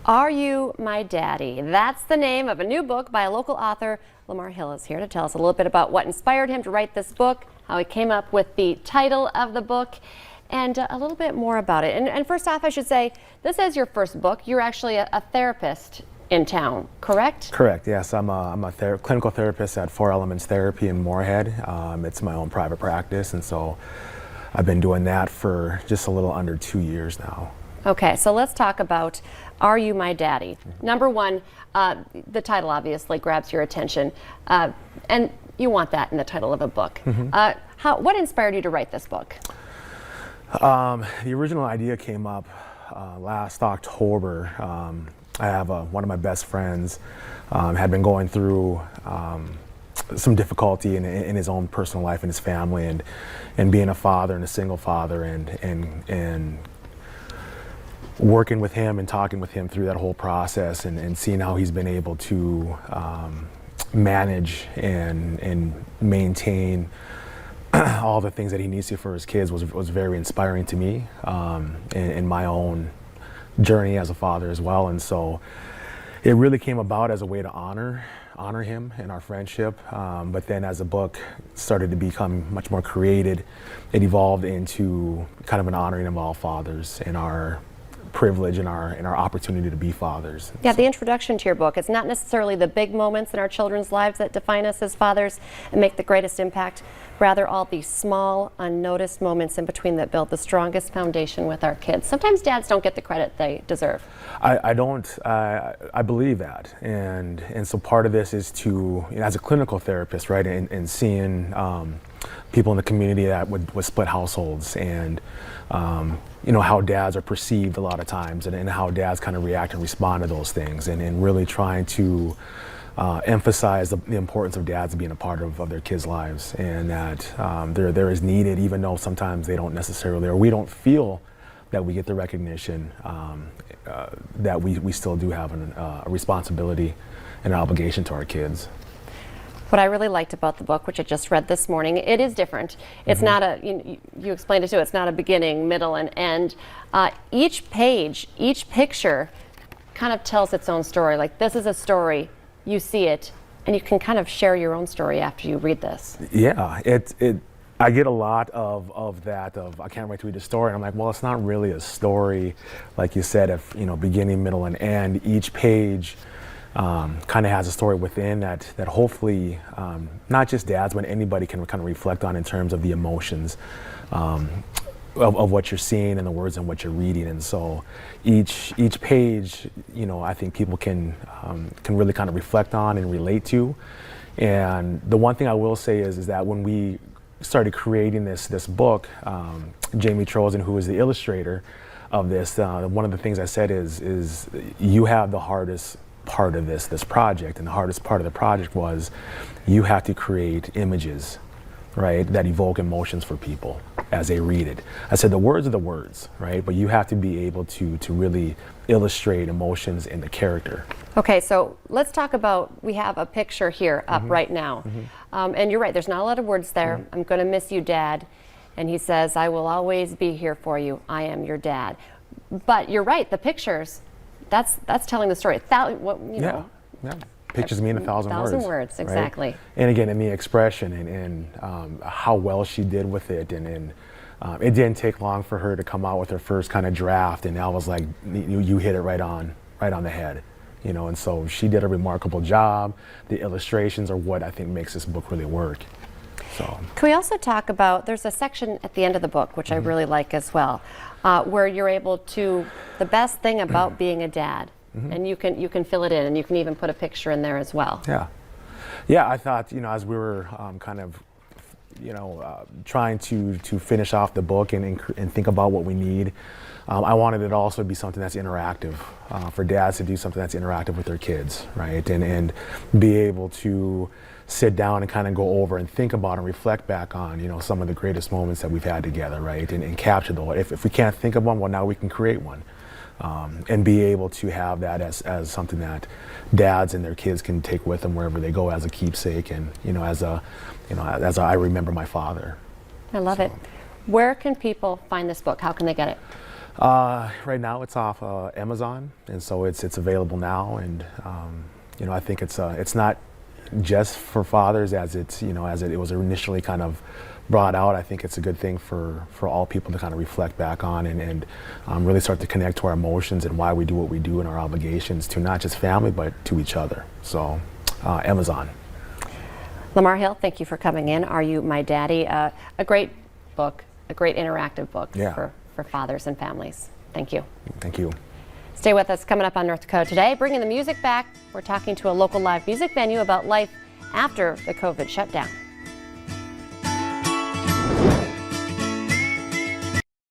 Are You My Daddy? That's the name of a new book by a local author. Lamar Hill is here to tell us a little bit about what inspired him to write this book, how he came up with the title of the book, and a little bit more about it. And first off, I should say, this is your first book. You're actually a therapist in town, correct? Correct, yes. I'm a clinical therapist at 4 Elements Therapy in Moorhead. It's my own private practice, and so I've been doing that for just a little under 2 years now. Okay, so let's talk about Are You My Daddy? Number one, the title obviously grabs your attention, and you want that in the title of a book. What inspired you to write this book? The original idea came up last October. I have one of my best friends had been going through some difficulty in his own personal life and his family, and being a father and a single father, and working with him and talking with him through that whole process, and seeing how he's been able to manage and maintain all the things that he needs to for his kids was very inspiring to me in my own journey as a father as well. And so it really came about as a way to honor him and our friendship. But then as the book started to become much more created, it evolved into kind of an honoring of all fathers and our privilege and our opportunity to be fathers. Yeah, the introduction to your book, it's not necessarily the big moments in our children's lives that define us as fathers and make the greatest impact, rather all the small, unnoticed moments in between that build the strongest foundation with our kids. Sometimes dads don't get the credit they deserve. I believe that, and so part of this is to, as a clinical therapist, right, and seeing people in the community that would split households, and how dads are perceived a lot of times, and how dads kind of react and respond to those things, and really trying to emphasize the importance of dads being a part of their kids' lives, and that there is needed, even though sometimes they don't necessarily, or we don't feel that we get the recognition, that we still do have a responsibility and an obligation to our kids. What I really liked about the book, which I just read this morning, it is different. It's not a, you explained it too, it's not a beginning, middle, and end. Each page, each picture kind of tells its own story. Like, this is a story, you see it, and you can kind of share your own story after you read this. Yeah, I get a lot of that, I can't wait to read the story, and I'm like, well, it's not really a story, like you said, if beginning, middle, and end. Each page kind of has a story within that hopefully not just dads, but anybody can kind of reflect on in terms of the emotions of what you're seeing and the words and what you're reading. And so each page, I think people can really kind of reflect on and relate to. And the one thing I will say is that when we started creating this book, Jamie Trozen, who is the illustrator of this, one of the things I said is you have the hardest part of this project, and the hardest part of the project was you have to create images, right, that evoke emotions for people as they read it. I said the words are the words, right, but you have to be able to really illustrate emotions in the character. Okay, so let's talk about, we have a picture here up right now, and you're right, there's not a lot of words there. I'm going to miss you, Dad. And he says, I will always be here for you. I am your dad. But you're right, the pictures, that's telling the story. Yeah. Pictures mean a thousand words. 1,000 words, exactly. Right? And again, in the expression and how well she did with it, and it didn't take long for her to come out with her first kind of draft, and I was like, you hit it right on the head, and so she did a remarkable job. The illustrations are what I think makes this book really work. So. Can we also talk about, there's a section at the end of the book, which I really like as well, where you're able to, the best thing about being a dad, and you can fill it in, and you can even put a picture in there as well. Yeah, I thought, as we were kind of, trying to finish off the book and think about what we need, I wanted it also to be something that's interactive, for dads to do something that's interactive with their kids, right, and be able to sit down and kind of go over and think about and reflect back on, some of the greatest moments that we've had together, right, and capture those. If we can't think of one, well, now we can create one, and be able to have that as something that dads and their kids can take with them wherever they go as a keepsake, and as I remember my father. I love it. Where can people find this book? How can they get it? Right now it's off Amazon, and so it's available now. And I think it's not just for fathers as it was initially kind of brought out. I think it's a good thing for all people to kind of reflect back on and really start to connect to our emotions and why we do what we do and our obligations to not just family but to each other. So Amazon. Lamar Hill, thank you for coming in. Are You My Daddy? A great book, a great interactive book for fathers and families. Thank you. Thank you. Stay with us. Coming up on North Dakota Today, bringing the music back. We're talking to a local live music venue about life after the COVID shutdown.